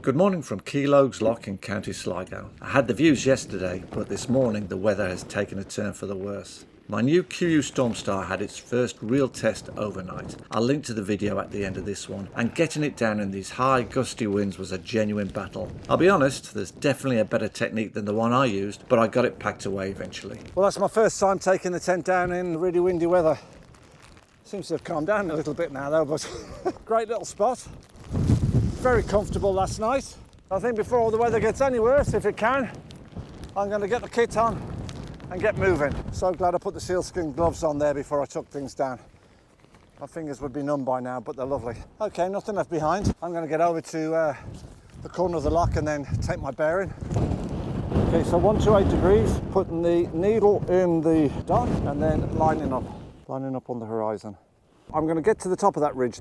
Good morning from Keelogues Lough in County Sligo. I had the views yesterday, but this morning the weather has taken a turn for the worse. My new Kuiu Storm Star had its first real test overnight. I'll link to the video at the end of this one, and getting it down in these high gusty winds was a genuine battle. I'll be honest, there's definitely a better technique than the one I used, but I got it packed away eventually. Well, that's my first time taking the tent down in really windy weather. Seems to have calmed down a little bit now though, but great little spot. Very comfortable last night. I think before the weather gets any worse, if it can, I'm going to get the kit on and get moving. So glad I put the sealskin gloves on there before I took things down. My fingers would be numb by now, but they're lovely. Okay, nothing left behind. I'm going to get over to the corner of the lock and then take my bearing. Okay, so 128 degrees, putting the needle in the dot and then lining up on the horizon. I'm going to get to the top of that ridge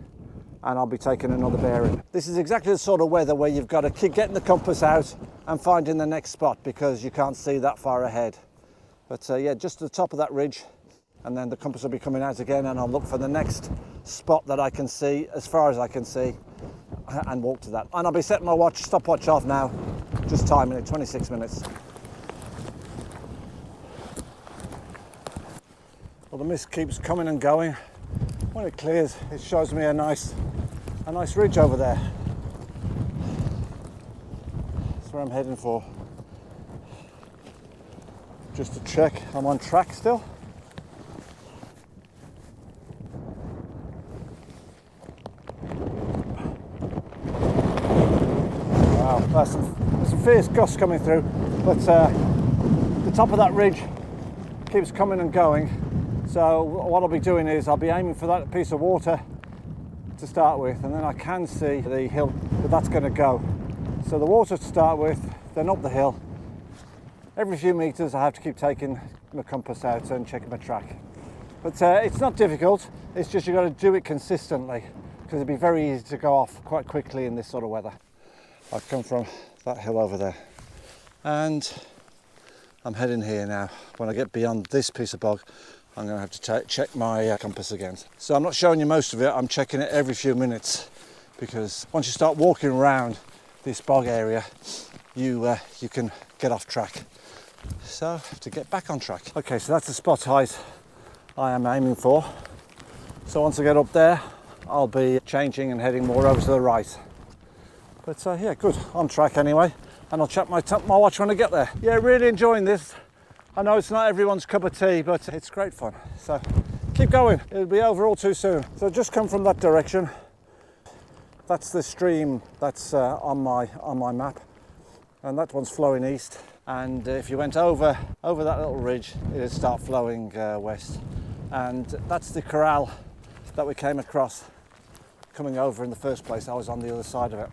and I'll be taking another bearing. This is exactly the sort of weather where you've got to keep getting the compass out and finding the next spot because you can't see that far ahead. But yeah, just to the top of that ridge, and then the compass will be coming out again and I'll look for the next spot that I can see, as far as I can see, and walk to that. And I'll be setting my stopwatch off now, just timing it, 26 minutes. Well, the mist keeps coming and going. When it clears, it shows me a nice ridge over there. That's where I'm heading for. Just to check I'm on track still. Wow, there's some fierce gusts coming through, but the top of that ridge keeps coming and going. So what I'll be doing is I'll be aiming for that piece of water to start with, and then I can see the hill that that's going to go. So the water to start with, then up the hill. Every few meters I have to keep taking my compass out and checking my track. But it's not difficult, it's just you've got to do it consistently because it'd be very easy to go off quite quickly in this sort of weather. I've come from that hill over there and I'm heading here now. When I get beyond this piece of bog, I'm going to have to check my compass again. So I'm not showing you most of it, I'm checking it every few minutes because once you start walking around this bog area, you can get off track. So I have to get back on track. Okay, so that's the spot height I am aiming for. So once I get up there, I'll be changing and heading more over to the right. But yeah, good, on track anyway. And I'll check my watch when I get there. Yeah, really enjoying this. I know it's not everyone's cup of tea, but it's great fun. So keep going, it'll be over all too soon. So just come from that direction. That's the stream that's on my map. And that one's flowing east. And if you went over that little ridge, it'd start flowing west. And that's the corral that we came across coming over in the first place. I was on the other side of it.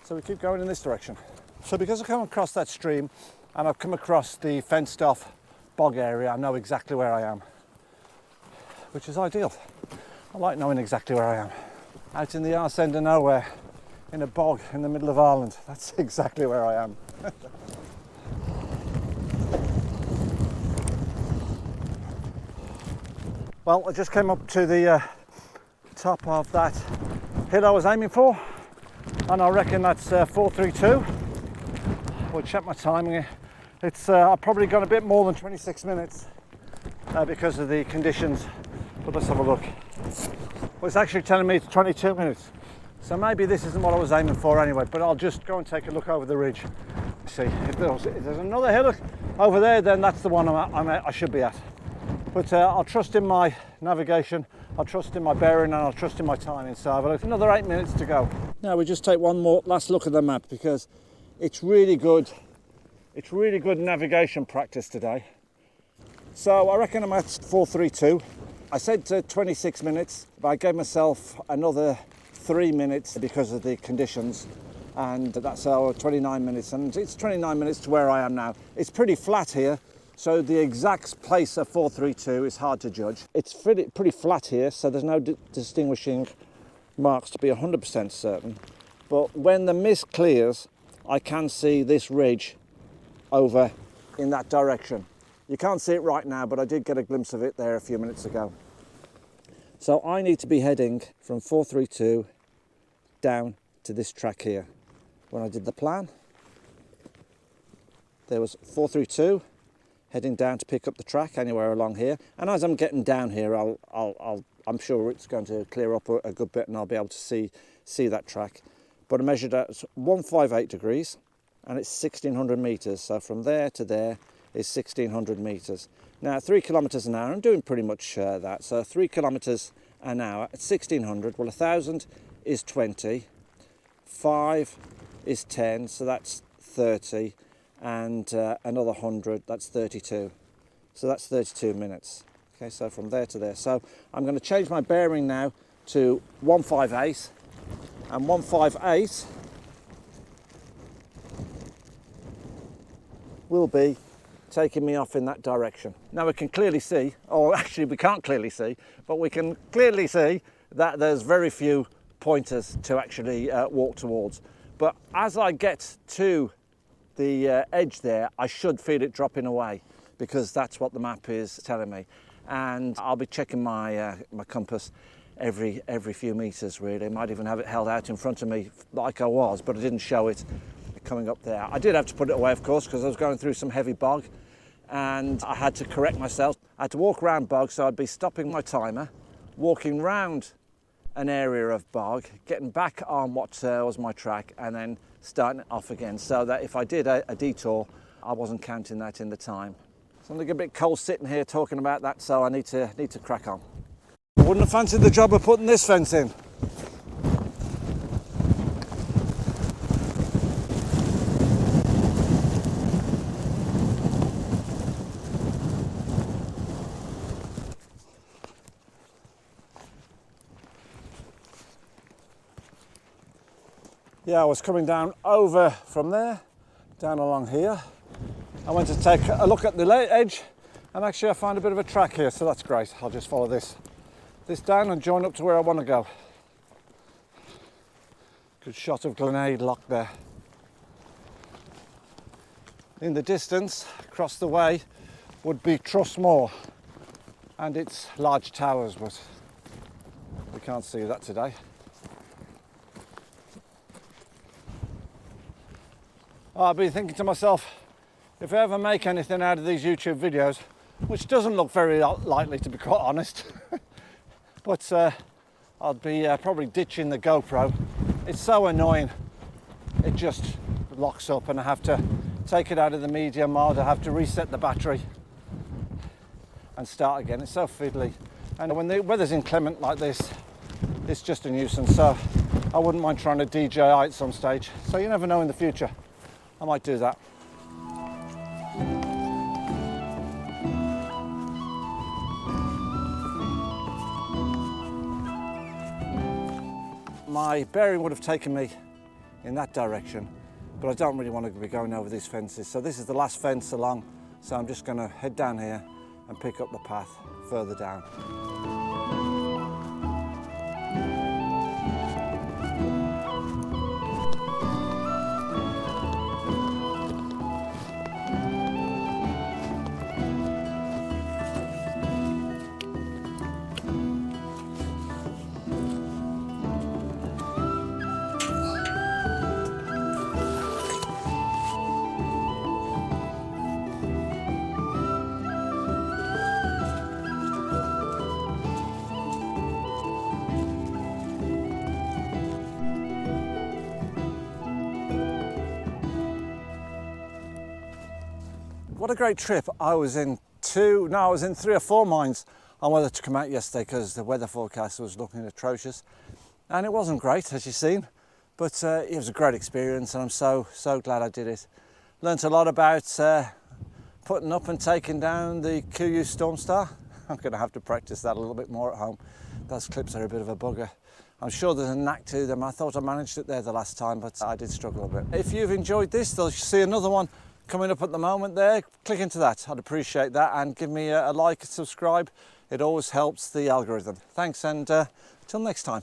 So we keep going in this direction. So because I've come across that stream and I've come across the fenced off bog area, I know exactly where I am, which is ideal. I like knowing exactly where I am. Out in the arse end of nowhere, in a bog in the middle of Ireland, that's exactly where I am. Well, I just came up to the top of that hill I was aiming for, and I reckon that's 432. We'll check my timing. It's I've probably gone a bit more than 26 minutes because of the conditions, but let's have a look. Well, it's actually telling me it's 22 minutes, so maybe this isn't what I was aiming for anyway, but I'll just go and take a look over the ridge. See, if there's another hill over there, then that's the one I should be at. But I'll trust in my navigation, I'll trust in my bearing, and I'll trust in my timing. So I've another 8 minutes to go. Now we just take one more last look at the map because it's really good. It's really good navigation practice today. So I reckon I'm at 432. I said 26 minutes, but I gave myself another 3 minutes because of the conditions, and that's 29 minutes, and it's 29 minutes to where I am now. It's pretty flat here, so the exact place of 432 is hard to judge. It's pretty flat here, so there's no distinguishing marks to be 100% certain. But when the mist clears, I can see this ridge over in that direction. You can't see it right now, but I did get a glimpse of it there a few minutes ago. So I need to be heading from 432 down to this track here. when I did the plan. There was 432 heading down to pick up the track anywhere along here. And as I'm getting down here, I'm sure it's going to clear up a good bit and I'll be able to see that track. But I measured at 158 degrees and it's 1600 meters. So from there to there is 1600 meters. Now at 3 kilometers an hour, I'm doing pretty much that. So 3 kilometers an hour at 1600, well 1000 is 20, 5 is 10, so that's 30, and another 100, that's 32. So that's 32 minutes. Okay, so from there to there. So I'm going to change my bearing now to 158, and 158 will be taking me off in that direction. Now we can clearly see, or actually we can't clearly see, but we can clearly see that there's very few pointers to actually walk towards. But as I get to the edge there, I should feel it dropping away because that's what the map is telling me. And I'll be checking my my compass every few meters really. I might even have it held out in front of me like I was, but I didn't show it coming up there. I did have to put it away, of course, because I was going through some heavy bog and I had to correct myself. I had to walk around bog, so I'd be stopping my timer, walking round an area of bog, getting back on what was my track and then starting it off again, so that if I did a detour, I wasn't counting that in the time. So I'm going to get a bit cold sitting here talking about that, so I need to crack on. I wouldn't have fancied the job of putting this fence in. Yeah, I was coming down over from there, down along here. I went to take a look at the edge and actually I found a bit of a track here, so that's great. I'll just follow this down and join up to where I want to go. Good shot of Glenade Lough there. In the distance, across the way, would be Trustmore and its large towers, but we can't see that today. I've been thinking to myself, if I ever make anything out of these YouTube videos, which doesn't look very likely to be quite honest, but I'll be probably ditching the GoPro. It's so annoying, it just locks up and I have to take it out of the media mode, I have to reset the battery and start again. It's so fiddly, and when the weather's inclement like this, it's just a nuisance, so I wouldn't mind trying to DJI at some stage. So you never know, in the future I might do that. My bearing would have taken me in that direction, but I don't really want to be going over these fences. So this is the last fence along, so I'm just going to head down here and pick up the path further down. What a great trip. I was in 3 or 4 minds on whether to come out yesterday because the weather forecast was looking atrocious, and it wasn't great, as you've seen, but it was a great experience and I'm so glad I did it. Learned a lot about putting up and taking down the Kuiu Storm Star. I'm going to have to practice that a little bit more at home. Those clips are a bit of a bugger. I'm sure there's a knack to them. I thought I managed it there the last time, but I did struggle a bit. If you've enjoyed this, you'll see another one coming up at the moment there. Click into that, I'd appreciate that, and give me a like and subscribe. It always helps the algorithm. Thanks, and till next time.